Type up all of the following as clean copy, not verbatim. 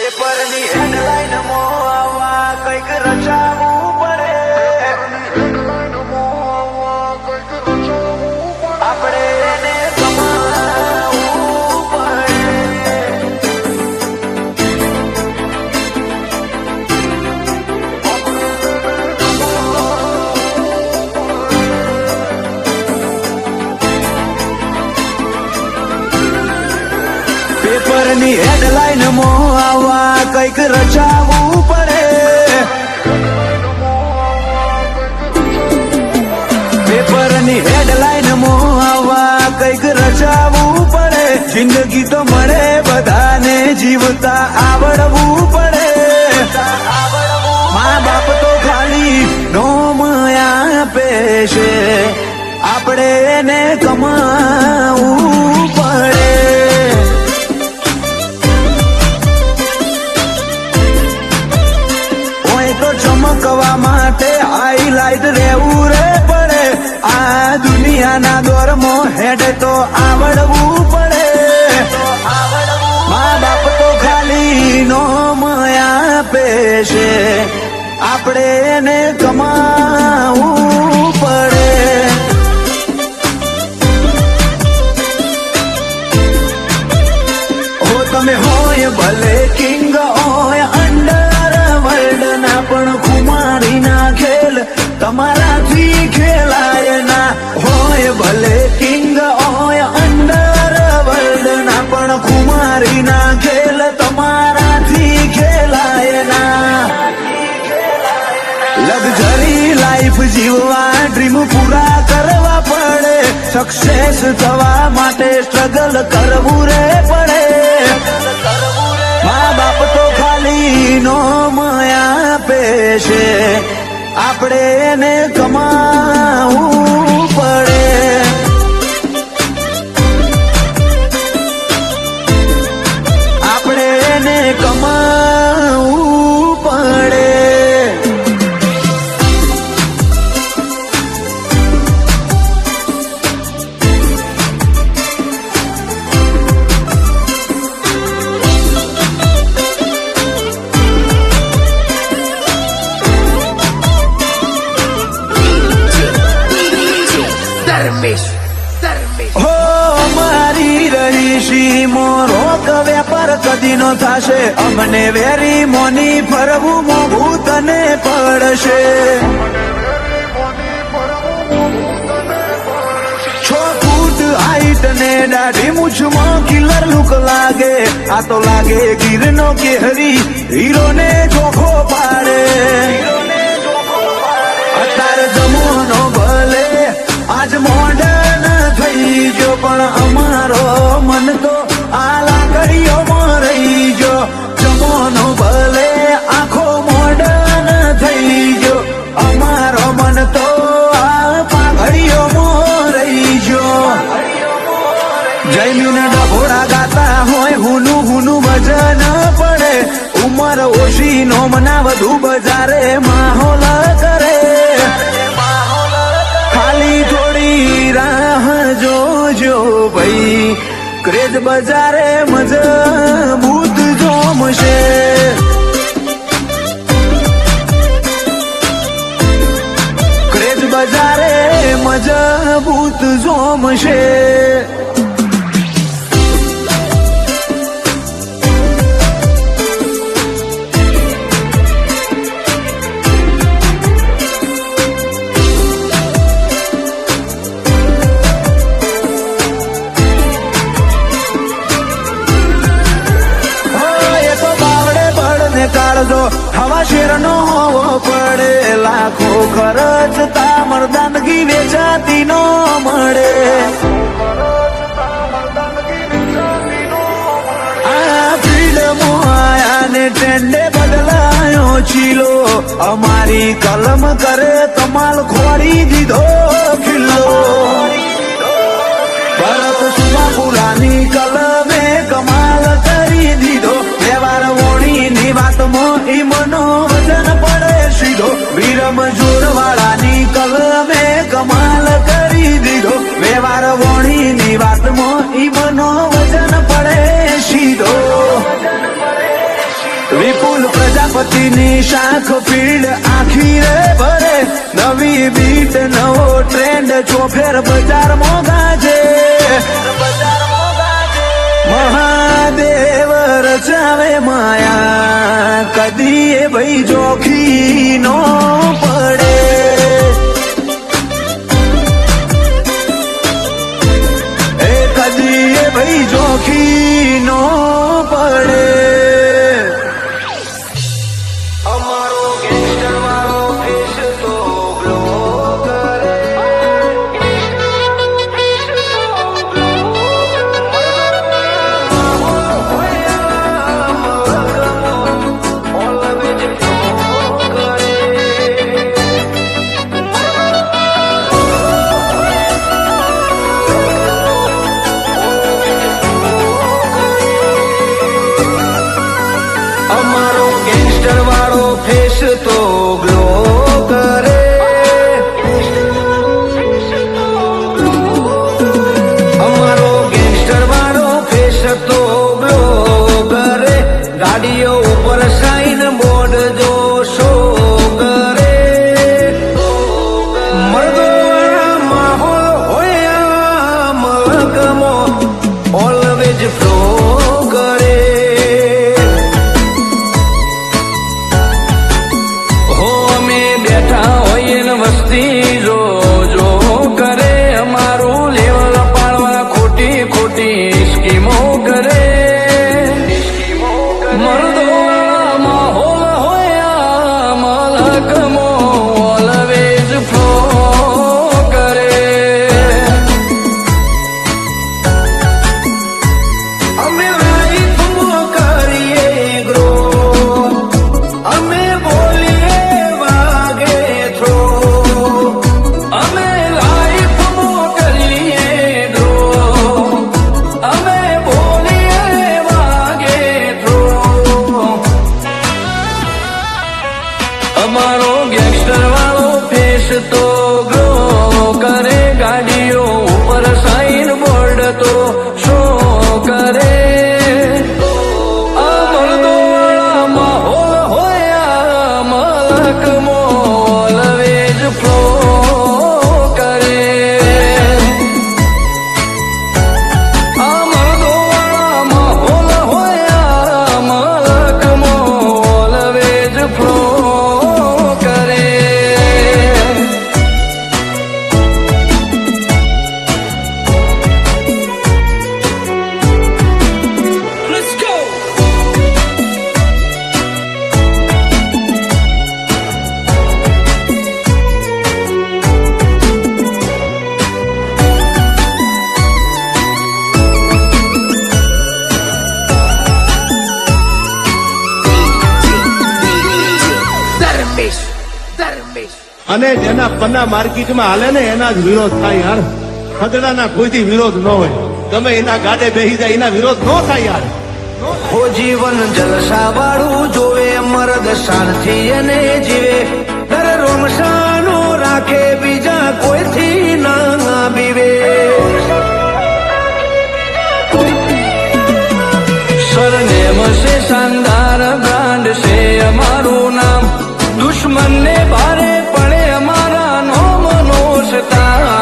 પેપરની હેડલાઈન મોવા કંઈક રચાવવું પડે. આપણે એને કમાવવું પડે. પેપરની હેડલાઈન મોવા કંઈક રચાવવું પડે. પેપરની હેડલાઈન મોવા કંઈક રચાવવું પડે. જિંદગી તો મળે બધાને જીવતા આવડવું પડે. મા બાપ તો ખાલી નોમ આપે છે, આપણે એને કમાવવું પડે. ચમકવા માટે હાઈલાઈટ રહેવું રે પડે. આ દુનિયાના દોરમાં હેડ તો આવડવું પડે. મા બાપ તો ખાલી નોમ આપે છે, આપણે એને કમાવવું પડે. હો તમે હોય ભલે કિંગ હોય અંડરવર્લ્ડ ના, પણ ખુમારી ના ખેલ તમારાથી ખેલાય ના. હોય ભલે કિંગ હોય અંડરવર્લ્ડ ના, પણ ખુમારી ના ખેલ તમારાથી ખેલાય ના. લક્ઝરી લાઈફ જીવવા ડ્રીમ પૂરા કરવા પડે. સક્સેસ થવા માટે સ્ટ્રગલ કરવું રે પડે. મા બાપ તો ખાલી નોમ આપે છે, આપણે એને કમાવવું પડે. આપણે એને કમાવવું પડે. હો મારી રહીશી મોરોક વેપાર કદી નો થાશે. અમને વેરી મોની ફરવું મોઘું તને પડશે. 6 ફૂટ હાઈટ ને દાઢી મૂછમાં કિલર લુક લાગે. આ તો લાગે ગીરનો કેહરી, હીરો ને ચોખ્ખો પાડે. અત્યારે જમવાનો ભલે આજ મોડર્ન થઈ ગયો, પણ અમારો મન તો આ લાકડીઓમાં રહી ગયો. જમવાનો ભલે આખો મોડર્ન થઈ ગયો, અમારો મન તો આ પાઘડીઓમાં રહી ગયો. જૈમીને ડભોડા ગાતા હોય હુનું હુનું વજન પડે. ઉંમર ઓછી નોમના વધુ બજારે માહોલ કરે. ખાલી થોડી રાહ જોજો ભાઈ, ક્રેઝ બજારે મજબૂત જોમશે. ક્રેઝ બજારે મજબૂત જોમશે. હવા શેરનો હોવો પડે. લાખો ખર્ચતા મર્દાનગી વેચાતી નો મળે. આ ફિલ્ડમાં આયા ને ટ્રેન્ડે બદલાયો ચીલો. અમારી કલમ કરે કમાલ ખોડી દીધો ખિલ્લો. ભરત સુમાપુરાની કલમે કમાલ કરી દીધો. વ્યવહાર વોણીની વાતમાં ઈમનો વજન પડે સીધો. વિરમ જોરવાળાની કલમે કમાલ કરી દીધો. વ્યવહાર વોણીની વાતમાં ઈમનો વજન પડે સીધો. વિપુલ પ્રજાપતિની શાખ ફીલ્ડ આખી રે ભરે નવી બીટ નવો ટ્રેન્ડ ચોફેર બજાર મોગાજે મહાદેવ રચાવે માયા કદી એ ભાઈ જોખી નો પડે એ કદી એ ભાઈ જોખી નો પડે અમારો ગેંગસ્ટર વાળો ફેસ તો ગ્લો કરે અમારો ગેંગસ્ટર વાળો ફેસ તો ગ્લો કરે અમારો ગેંગસ્ટર વાળો ફેસ તો ગ્લો કરે ગાડીઓ ઉપર સાઈન બોર્ડ જો શો કરે મર્દો માહોલ હોય મલકમો ઓલવેજ ફ્લો કરે હો અમે બેઠા હોઈએ ને વસ્તી જો જો કરે અમારું લેવલ પાડવા ખોટી ખોટી સ્કીમો કરે મર્દો માહોલ હોય મલકમો ઓલવેજ ફ્લો કરે અમે લાઈફ કરીએ ગ્રો અમે બોલીએ વાગે થ્રો અમે લાઈફ કરીએ ગ્રો અમે બોલીએ વાગે થ્રો અમારો ગેંગસ્ટર વાળો ફેસ તો ગ્રો કરે ગાડીઓ ઉપર સાઈન બોર્ડ તો શો કરે મર્દો માહોલ હોય મલકમો ઓલવેજ ફ્લો કરે મર્દો માહોલ હોય મલકમો ઓલવેજ ફ્લો કરે Let's go! અને જેના પન્ના માર્કેટમાં હાલે ને એના જ વિરોધ થાય યાર ખગડાના કોઈથી વિરોધ ન હોય તમે એના ગાડે બેસી જાય એના વિરોધ ન થાય યાર હો જીવન જલસા વાળું જોવે મરદ શાનથી અને જીવે દર રોમશાનો રાખે બીજા કોઈથી ના બીવે સરનેમ છે શાનદાર બ્રાન્ડ છે અમારું નામ દુશ્મનને ભારે પડે અમારા નોમનો સતા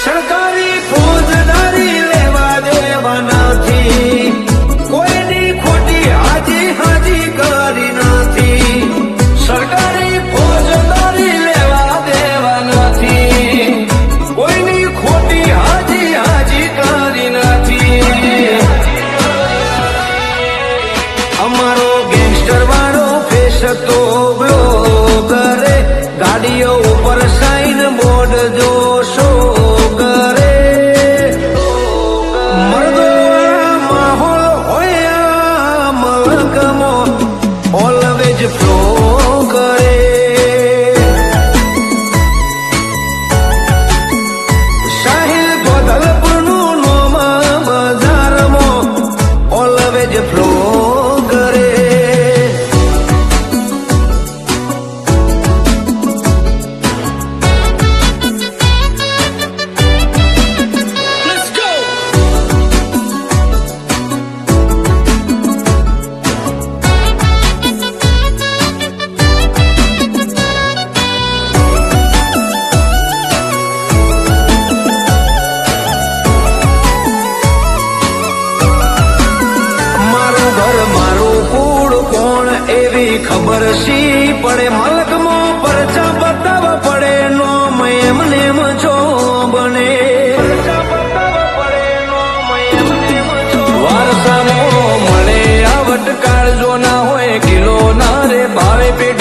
સરકારી ફોજદારી લેવા દેવા નથી કોઈની ખોટી હાજી હાજી કરી નથી સરકારી ફોજદારી લેવા દેવા નથી કોઈની ખોટી હાજી હાજી કરી નથી એવી ખબર સી પડે મલકમાં પરચા બતાવવા પડે નોમ એમને એમ જો બને વારસાનો મળે આવટ કાળજો ના હોય કિલો ના રે ભાવે પેટ